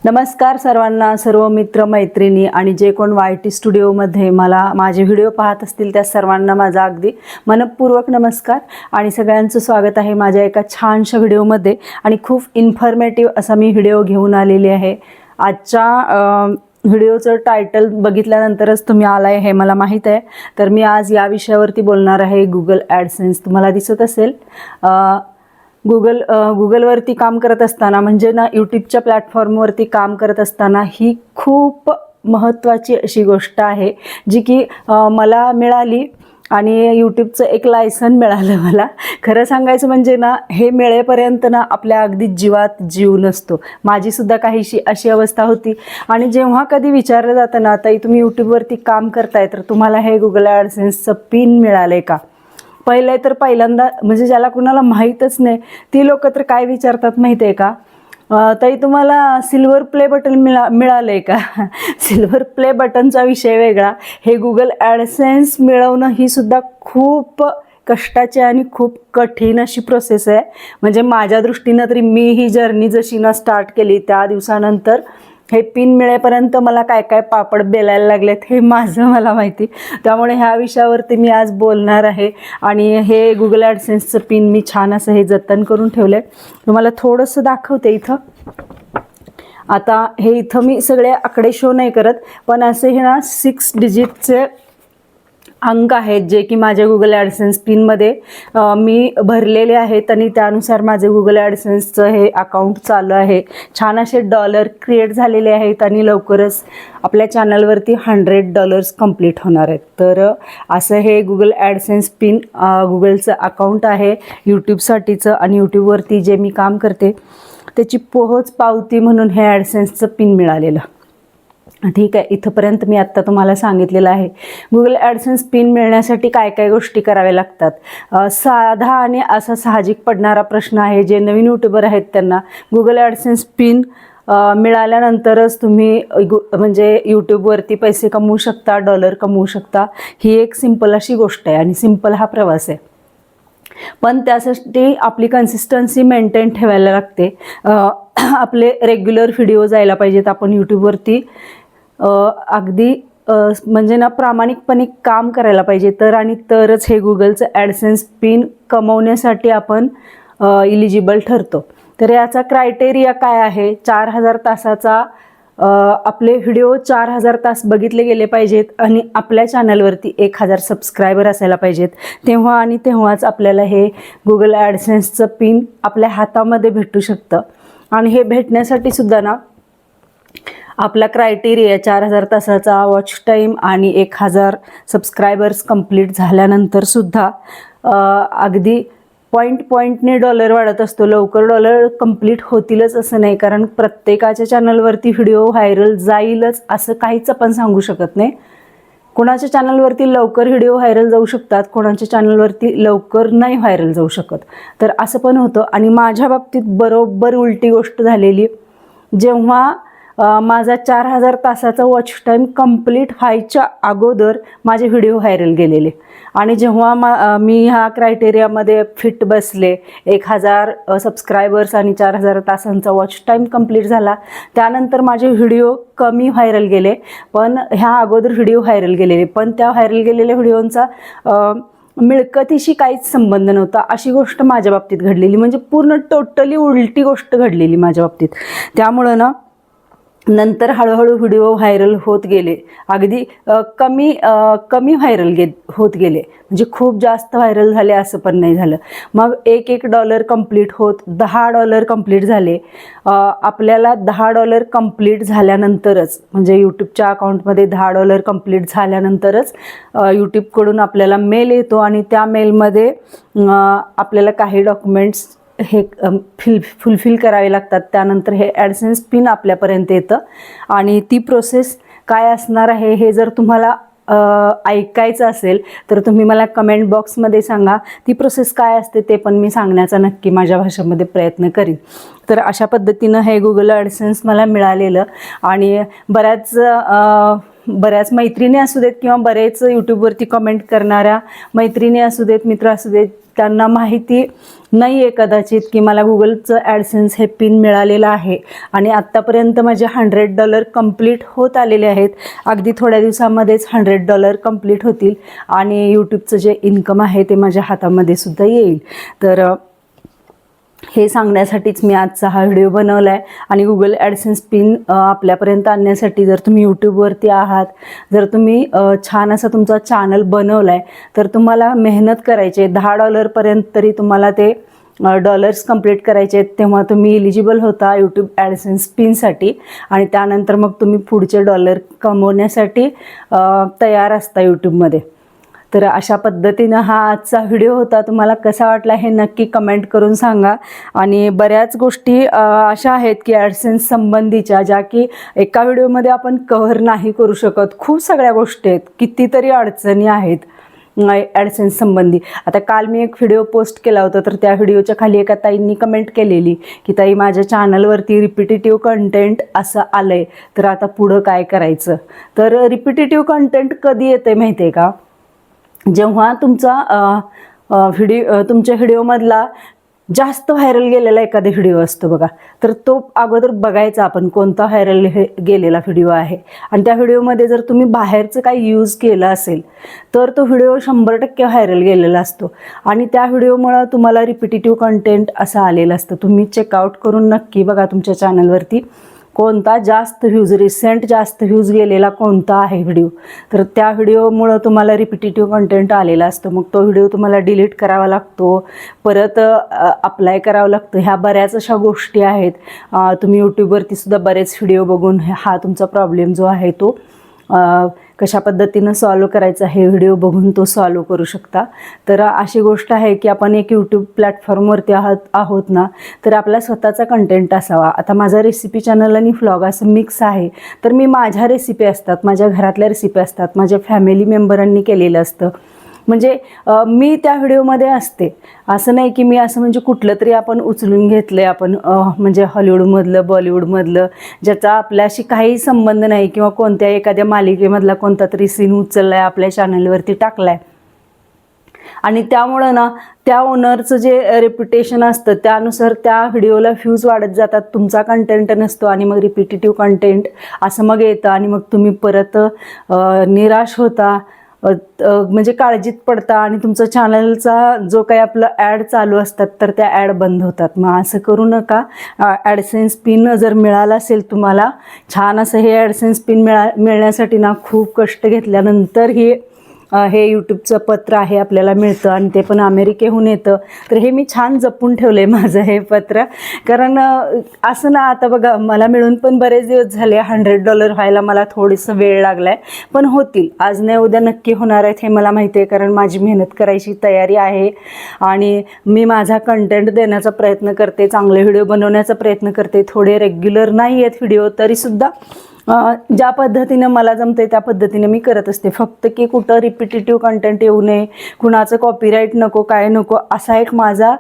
नमस्कार सर्वांना, सर्व मित्र मैत्रिणी आणि जे कोण YT स्टुडिओमध्ये माझे व्हिडिओ पाहत असतील त्या सर्वांना माझा अगदी मनपूर्वक नमस्कार आणि सगळ्यांचं स्वागत आहे माझ्या एका छानशा व्हिडिओमध्ये. आणि खूप इन्फॉर्मेटिव्ह असा मी व्हिडिओ घेऊन आलेली आहे. आजच्या व्हिडिओचं टायटल बघितल्यानंतरच तुम्ही आलाय हे मला माहीत आहे. तर मी आज या विषयावरती बोलणार आहे. गुगल ॲडसेन्स तुम्हाला दिसत असेल. गुगलवरती काम करत असताना म्हणजे ना यूट्यूबच्या प्लॅटफॉर्मवरती काम करत असताना ही खूप महत्त्वाची अशी गोष्ट आहे जी की मला मिळाली आणि यूट्यूबचं एक लायसन मिळालं मला. खरं सांगायचं म्हणजे ना हे मिळेपर्यंत ना आपल्या अगदी जीवात जीव नसतो. माझीसुद्धा काहीशी अशी अवस्था होती. आणि जेव्हा कधी विचारलं जातं ना ताई तुम्ही यूट्यूबवरती काम करताय तर तुम्हाला हे गुगल ॲडसेन्सचं पिन मिळालं आहे का, पहिल्यांदा म्हणजे ज्याला कुणाला माहीतच नाही ती लोक तर काय विचारतात माहिती आहे का, ताई तुम्हाला सिल्वर प्ले बटन मिळालं आहे का. सिल्वर प्ले बटनचा विषय वेगळा. हे गुगल ॲडसेन्स मिळवणं ही सुद्धा खूप कष्टाची आणि खूप कठीण अशी प्रोसेस आहे. म्हणजे माझ्या दृष्टीनं तरी मी ही जर्नी जशी ना स्टार्ट केली त्या दिवसानंतर हे पिन मिळेपर्यंत मला काय काय पापड बेलायला लागलेत हे मला माहिती. त्यामुळे ह्या विषयावरती मी आज बोलणार आहे. आणि हे गुगल ॲडसेन्सचं पिन मी छान असं हे जतन करून ठेवलं आहे. तुम्हाला थोडंसं दाखवते इथं. आता हे इथं मी सगळे आकडे शो नाही करत, पण असे हे ना 6 डिजिटचे अंक आहेत जे की माझ्या गुगल ॲडसेन्स पिनमध्ये मी भरलेले आहेत आणि त्यानुसार माझे गुगल ॲडसेन्सचं हे अकाउंट चालू आहे. छान असे डॉलर क्रिएट झालेले आहेत आणि लवकरच आपल्या चॅनलवरती $100 कंप्लीट होणार आहेत. तर असं हे गुगल ॲडसेन्स पिन गुगलचं अकाउंट आहे यूट्यूबसाठीचं. आणि यूट्यूबवरती जे मी काम करते त्याची पोहोच पावती म्हणून हे ॲडसेन्सचं पिन मिळालेलं. ठीक आहे, इथंपर्यंत मी आत्ता तुम्हाला सांगितलेलं आहे. गुगल ॲडसेन्स पिन मिळण्यासाठी काय काय गोष्टी कराव्या लागतात. साधा आणि असा साहजिक पडणारा प्रश्न आहे. जे नवीन यूट्यूबर आहेत त्यांना गुगल ॲडसेन्स पिन मिळाल्यानंतरच तुम्ही म्हणजे यूट्यूबवरती पैसे कमवू शकता, डॉलर कमवू शकता. ही एक सिंपल अशी गोष्ट आहे आणि सिंपल हा प्रवास आहे. पण त्यासाठी आपली कन्सिस्टन्सी मेंटेन ठेवायला लागते. आपले रेग्युलर व्हिडिओ जायला पाहिजेत. आपण यूट्यूबवरती अगदी म्हणजे ना प्रामाणिकपणे काम करायला पाहिजे. तरच हे गुगलचं ॲडसेन्स पिन कमवण्यासाठी आपण इलिजिबल ठरतो. तर याचा क्रायटेरिया काय आहे, 4000 तासाचा आपले व्हिडिओ 4000 तास बघितले गेले पाहिजेत आणि आपल्या चॅनलवरती 1000 सबस्क्रायबर असायला पाहिजेत. तेव्हाच आपल्याला हे गुगल ॲडसेन्सचं पिन आपल्या हातामध्ये भेटू शकतं. आणि हे भेटण्यासाठी सुद्धा ना आपला क्रायटेरिया 4000 तासाचा वॉच टाईम आणि 1000 सबस्क्रायबर्स कंप्लीट झाल्यानंतर सुद्धा अगदी पॉईंटने डॉलर वाढत असतो. लवकर डॉलर कंप्लीट होतीलच असं नाही, कारण प्रत्येकाच्या चॅनलवरती व्हिडिओ व्हायरल जाईलच असं काहीच आपण सांगू शकत नाही. कोणाच्या चॅनलवरती लवकर व्हिडिओ व्हायरल जाऊ शकतात, कोणाच्या चॅनलवरती लवकर नाही व्हायरल जाऊ शकत. तर असं पण होतं. आणि माझ्या बाबतीत बरोबर उलटी गोष्ट झालेली. जेव्हा माझा 4000 तासाचा वॉच टाईम कंप्लीट व्हायच्या अगोदर माझे व्हिडिओ व्हायरल गेलेले. आणि जेव्हा मी ह्या क्रायटेरियामध्ये फिट बसले, 1000 सबस्क्रायबर्स आणि 4000 तासांचा वॉच टाईम कंप्लीट झाला, त्यानंतर माझे व्हिडिओ कमी व्हायरल गेले. पण ह्या अगोदर व्हिडिओ व्हायरल गेलेले, पण त्या व्हायरल गेलेल्या व्हिडिओंचा मिळकतीशी काहीच संबंध नव्हता. अशी गोष्ट माझ्या बाबतीत घडलेली. म्हणजे पूर्ण टोटली उलटी गोष्ट घडलेली माझ्या बाबतीत. त्यामुळं ना नंतर हळूहळू व्हिडिओ व्हायरल होत गेले. अगदी कमी व्हायरल होत गेले. म्हणजे खूप जास्त व्हायरल झाले असं पण नाही झालं. मग एक $1 कंप्लीट होत $10 कंप्लीट झाले. आपल्याला $10 कंप्लीट झाल्यानंतरच म्हणजे यूट्यूबच्या अकाउंटमध्ये $10 कंप्लीट झाल्यानंतरच यूट्यूबकडून आपल्याला मेल येतो आणि त्या मेलमध्ये आपल्याला काही डॉक्युमेंट्स हे फुलफिल करावे लागतात. त्यानंतर हे ॲडसेन्स पिन आपल्यापर्यंत येतं. आणि ती प्रोसेस काय असणार आहे हे जर तुम्हाला ऐकायचं असेल तर तुम्ही मला कमेंट बॉक्समध्ये सांगा. ती प्रोसेस काय असते ते पण मी सांगण्याचा नक्की माझ्या भाषेमध्ये प्रयत्न करीन. तर अशा पद्धतीनं हे गुगल ॲडसेन्स मला मिळालेलं. आणि बऱ्याच बऱ्याच मैत्रिणी असू देत किंवा बरेच यूट्यूबवरती कमेंट करणाऱ्या मैत्रिणी असू देत, मित्र असू देत, त्यांना माहिती नाही आहे कदाचित की मला गुगलचं ॲडसेन्स हे पिन मिळालेलं आहे आणि आत्तापर्यंत माझे $100 कंप्लीट होत आलेले आहेत. अगदी थोड्या दिवसामध्येच $100 कंप्लीट होतील आणि यूट्यूबचं जे इन्कम आहे ते माझ्या हातामध्ये सुद्धा येईल. तर हे सांगण्यासाठीच मी आजचा हा व्हिडिओ बनवला आहे. आणि गुगल ॲडसेन्स पिन आपल्यापर्यंत आणण्यासाठी जर तुम्ही यूट्यूबवरती आहात, जर तुम्ही छान असा तुमचा चॅनल बनवला आहे, तर तुम्हाला मेहनत करायची आहे. $10 तरी तुम्हाला ते डॉलर्स कंप्लीट करायचे आहेत, तेव्हा तुम्ही इलिजिबल होता यूट्यूब ॲडसेन्स पिनसाठी. आणि त्यानंतर मग तुम्ही पुढचे डॉलर कमवण्यासाठी तयार असता यूट्यूबमध्ये. तर अशा पद्धतीनं हा आजचा व्हिडिओ होता. तुम्हाला कसा वाटला हे नक्की कमेंट करून सांगा. आणि बऱ्याच गोष्टी अशा आहेत की ॲडसेन्स संबंधीच्या, ज्या की एका व्हिडिओमध्ये आपण कव्हर नाही करू शकत. खूप सगळ्या गोष्टी आहेत, कितीतरी अडचणी आहेत ॲडसेन्स संबंधी. आता काल मी एक व्हिडिओ पोस्ट केला होता, तर त्या व्हिडिओच्या खाली एका ताईंनी कमेंट केलेली की ताई माझ्या चॅनलवरती रिपिटेटिव्ह कंटेंट असं आलं आहे, तर आता पुढं काय करायचं. तर रिपिटेटिव्ह कंटेंट कधी येते माहिती आहे का, जेव्हा तुमचा तुमच्या व्हिडिओमधला जास्त व्हायरल गेलेला एखादा व्हिडिओ असतो बघा, तर तो अगोदर बघायचा आपण कोणता व्हायरल गेलेला व्हिडिओ आहे. आणि त्या व्हिडिओमध्ये जर तुम्ही बाहेरचं काही यूज केलं असेल तर तो व्हिडिओ 100% व्हायरल गेलेला असतो. आणि त्या व्हिडिओमुळं तुम्हाला रिपिटेटिव्ह कंटेंट असं आलेलं असतं. तुम्ही चेकआउट करून नक्की बघा तुमच्या चॅनलवरती कोणता जास्त व्ह्यूज, रिसेंट जास्त व्ह्यूज गेलेला कोणता आहे व्हिडिओ, तर त्या व्हिडिओमुळं तुम्हाला रिपिटेटिव्ह कंटेंट आलेला असतो. मग तो व्हिडिओ तुम्हाला डिलीट करावा लागतो, परत अप्लाय करावं लागतं. ह्या बऱ्याच अशा गोष्टी आहेत. तुम्ही यूट्यूबवरती सुद्धा बरेच व्हिडिओ बघून हा तुमचा प्रॉब्लेम जो आहे तो कशा पद्धतीनं सॉल्व करायचा हे व्हिडिओ बघून तो सॉल्व करू शकता. तर अशी गोष्ट आहे की आपण एक यूट्यूब प्लॅटफॉर्मवरती आहोत ना, तर आपला स्वतःचा कंटेंट असावा. आता माझा रेसिपी चॅनल आणि व्लॉग असं मिक्स आहे, तर मी माझ्या रेसिपी असतात, माझ्या घरातल्या रेसिपी असतात, माझ्या फॅमिली मेंबरांनी केलेलं असतं, म्हणजे मी त्या व्हिडिओमध्ये असते. असं नाही की मी असं म्हणजे कुठलं तरी आपण उचलून घेतलं आहे आपण म्हणजे हॉलिवूडमधलं, बॉलिवूडमधलं, ज्याचा आपल्याशी काही संबंध नाही, किंवा कोणत्या एखाद्या मालिकेमधला कोणता तरी सीन उचलला आहे आपल्या चॅनलवरती टाकला आहे. आणि त्यामुळं ना त्या ओनरचं जे रेप्युटेशन असतं त्यानुसार त्या व्हिडिओला व्ह्यूज वाढत जातात, तुमचा कंटेंट नसतो आणि मग रिपिटेटिव्ह कंटेंट असं मग येतं. आणि मग तुम्ही परत निराश होता, म्हणजे काळजीत पडता आणि तुमचं चॅनलचा जो काही आपलं ॲड चालू असतात तर त्या ॲड बंद होतात. मग असं करू नका. ॲडसेन्स पिन जर मिळाला असेल तुम्हाला, छान असं हे ॲडसेन्स पिन मिळण्यासाठी ना खूप कष्ट घेतल्यानंतर हे यूट्यूबचं पत्र आहे आपल्याला मिळतं, आणि ते पण अमेरिकेहून येतं. तर हे मी छान जपून ठेवलं आहे माझं हे पत्र. कारण असं ना, आता बघा मला मिळून पण बरेच दिवस झाले, $100 व्हायला मला थोडंसं वेळ लागला आहे, पण होतील. आज नाही उद्या नक्की होणार आहेत हे मला माहिती आहे, कारण माझी मेहनत करायची तयारी आहे आणि मी माझा कंटेंट देण्याचा प्रयत्न करते, चांगले व्हिडिओ बनवण्याचा प्रयत्न करते. थोडे रेग्युलर नाही आहेत व्हिडिओ, तरीसुद्धा ज्या पद्धतीनं मला जमते त्या पद्धतीने मी करत असते. फक्त की कुठं रिपिटेटिव्ह कंटेंट येऊ नये, कुणाचं कॉपीराईट नको, काय नको, असा एक माझा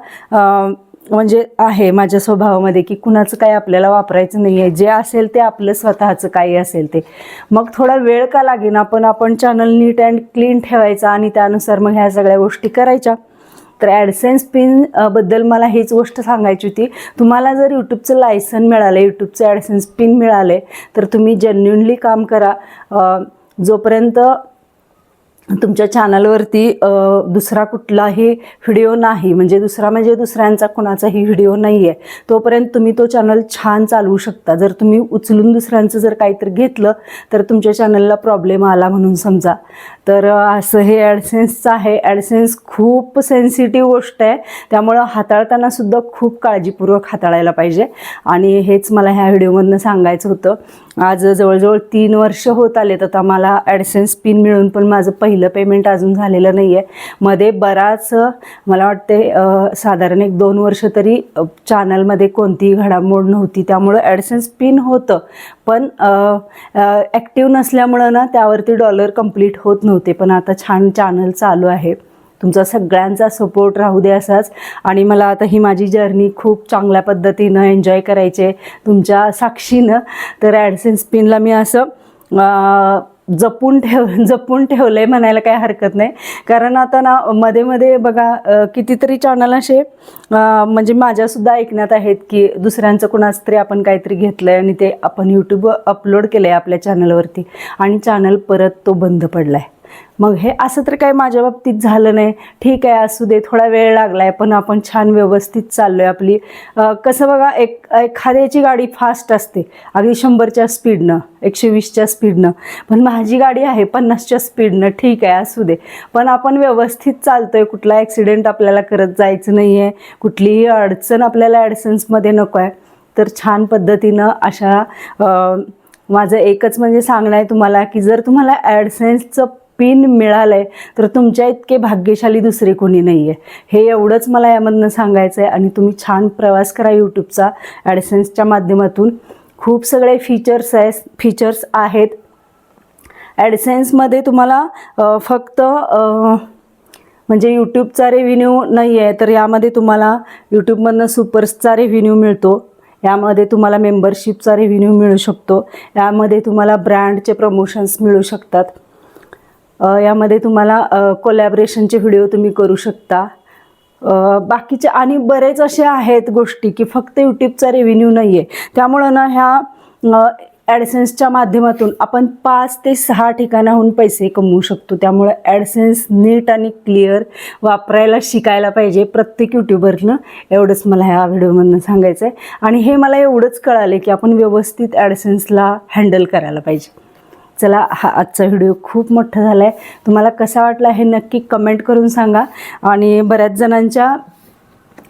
म्हणजे आहे माझ्या स्वभावामध्ये की कुणाचं काय आपल्याला वापरायचं नाही आहे. जे असेल ते आपलं स्वतःचं काही असेल ते. मग थोडा वेळ का लागेना, आपण चॅनल नीट अँड क्लीन ठेवायचा आणि त्यानुसार मग ह्या सगळ्या गोष्टी करायच्या. तर ॲडसेन्स पिन बद्दल मला हीच गोष्ट सांगायची होती. तुम्हाला जर यूट्यूबचं लायसन मिळालं, यूट्यूबचं ॲडसेन्स पिन मिळाले, तर तुम्ही जेन्युइनली काम करा. जोपर्यंत तुमच्या चॅनलवरती दुसरा कुठलाही व्हिडिओ नाही, म्हणजे दुसऱ्यांचा कुणाचाही व्हिडिओ नाही आहे, तोपर्यंत तुम्ही तो चॅनल छान चालवू शकता. जर तुम्ही उचलून दुसऱ्यांचं जर काहीतरी घेतलं तर तुमच्या चॅनलला प्रॉब्लेम आला म्हणून समजा. तर असं हे ॲडसेन्सचं आहे. ॲडसेन्स खूप सेन्सिटिव्ह गोष्ट आहे, त्यामुळं हाताळताना सुद्धा खूप काळजीपूर्वक हाताळायला पाहिजे. आणि हेच मला ह्या व्हिडिओमधनं सांगायचं होतं. आज जवळजवळ 3 वर्ष होत आलेत आता मला ॲडसेन्स पिन मिळून, पण माझं पहिलं पेमेंट अजून झालेलं नाही आहे. मध्ये बराच मला वाटते साधारण 1-2 वर्ष तरी चॅनलमध्ये कोणतीही घडामोड नव्हती, त्यामुळं ॲडसेन्स पिन होतं, पण ॲक्टिव्ह नसल्यामुळं ना त्यावरती डॉलर कंप्लीट होत नव्हते. पण आता छान चॅनल चालू आहे. तुमचा सगळ्यांचा सपोर्ट राहू दे असाच. आणि मला आता ही माझी जर्नी खूप चांगल्या पद्धतीनं एन्जॉय करायची आहे तुमच्या साक्षीनं. तर ॲडसेन्स पिनला मी असं जपून ठेवलं आहे म्हणायला काही हरकत नाही. कारण आता ना मध्ये मध्ये बघा कितीतरी चॅनल असे म्हणजे माझ्यासुद्धा ऐकण्यात आहेत की दुसऱ्यांचं कुणाच तरी आपण काहीतरी घेतलं आहे आणि ते आपण यूट्यूबवर अपलोड केलं आहे आपल्या चॅनलवरती आणि चॅनल परत तो बंद पडला आहे. मग हे असं तर काही माझ्या बाबतीत झालं नाही. ठीक आहे, असू दे, थोडा वेळ लागला आहे, पण आपण छान व्यवस्थित चाललो आहे आपली. कसं बघा, एखाद्याची गाडी फास्ट असते अगदी 100च्या स्पीडनं, 120च्या स्पीडनं, पण माझी गाडी आहे 50च्या स्पीडनं. ठीक आहे, असू दे, पण आपण व्यवस्थित चालतो आहे. कुठला ॲक्सिडेंट आपल्याला करत जायचं नाही आहे, कुठलीही अडचण आपल्याला ॲडसेन्समध्ये नको आहे. तर छान पद्धतीनं अशा माझं एकच म्हणजे सांगणं आहे तुम्हाला की जर तुम्हाला ॲडसेन्सचं पिन मिळालं आहे तर तुमच्या इतके भाग्यशाली दुसरे कोणी नाही आहे. हे एवढंच मला यामधनं सांगायचं आहे. आणि तुम्ही छान प्रवास करा यूट्यूबचा ॲडसेन्सच्या माध्यमातून. खूप सगळे फीचर्स आहेत ॲडसेन्समध्ये. तुम्हाला फक्त म्हणजे यूट्यूबचा रेव्हेन्यू नाही आहे, तर यामध्ये तुम्हाला यूट्यूबमधनं सुपर्सचा रेव्हेन्यू मिळतो, यामध्ये तुम्हाला मेंबरशिपचा रेव्हेन्यू मिळू शकतो, यामध्ये तुम्हाला ब्रँडचे प्रमोशन्स मिळू शकतात, यामध्ये तुम्हाला कोलॅबरेशनचे व्हिडिओ तुम्ही करू शकता. बाकीचे आणि बरेच असे आहेत गोष्टी की फक्त यूट्यूबचा रेव्हेन्यू नाही आहे. त्यामुळं ना ह्या ॲडसेन्सच्या माध्यमातून आपण 5 ते 6 ठिकाणाहून पैसे कमवू शकतो. त्यामुळे ॲडसेन्स नीट आणि क्लिअर वापरायला शिकायला पाहिजे प्रत्येक यूट्यूबरनं. एवढंच मला ह्या व्हिडिओमधून सांगायचं आहे. आणि हे मला एवढंच कळाले की आपण व्यवस्थित ॲडसेन्सला हँडल करायला पाहिजे. चला, हा आजचा व्हिडिओ खूप मोठा झाला आहे. तुम्हाला कसा वाटला हे नक्की कमेंट करून सांगा. आणि बऱ्याच जणांच्या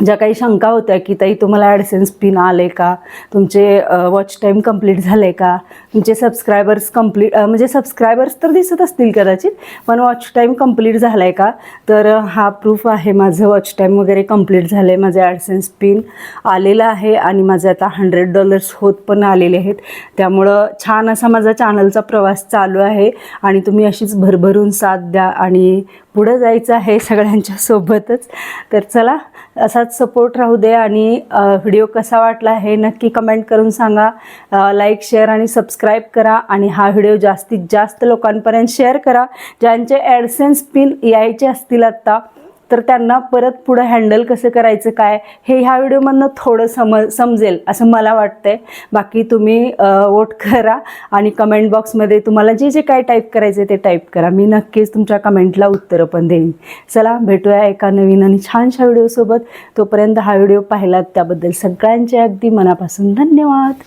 ज्या काही शंका होत्या की ताई तुम्हाला ॲडसेन्स पिन आले का, तुमचे वॉच टाईम कंप्लीट झाले का, तुमचे सबस्क्रायबर्स म्हणजे सबस्क्रायबर्स तर दिसत असतील कदाचित, पण वॉच टाईम कंप्लीट झाला आहे का, तर हा प्रूफ आहे. माझं वॉच टाईम वगैरे कंप्लीट झालं आहे, माझं ॲडसेन्स पिन आलेलं आहे आणि माझे आता $100 होत पण आलेले आहेत. त्यामुळं छान असा माझा चॅनलचा प्रवास चालू आहे आणि तुम्ही अशीच भरभरून साथ द्या आणि पुढं जायचं आहे सगळ्यांच्या सोबतच. तर चला, असाच सपोर्ट राहू दे. आणि व्हिडिओ कसा वाटला हे नक्की कमेंट करून सांगा. लाईक, शेअर आणि सबस्क्राईब करा. आणि हा व्हिडिओ जास्तीत जास्त लोकांपर्यंत शेअर करा. ज्यांचे ॲडसेन्स पिन यायचे असतील आत्ता, तर त्यांना परत पुढं हँडल कसं करायचं काय हे ह्या व्हिडिओमधनं थोडं समजेल असं मला वाटतंय. बाकी तुम्ही वोट करा आणि कमेंट बॉक्समध्ये तुम्हाला जे जे काय टाईप करायचं ते टाईप करा. मी नक्कीच तुमच्या कमेंटला उत्तरं पण देईन. चला, भेटूया एका नवीन आणि छानशा व्हिडिओसोबत. तोपर्यंत हा व्हिडिओ पाहिलात त्याबद्दल सगळ्यांचे अगदी मनापासून धन्यवाद.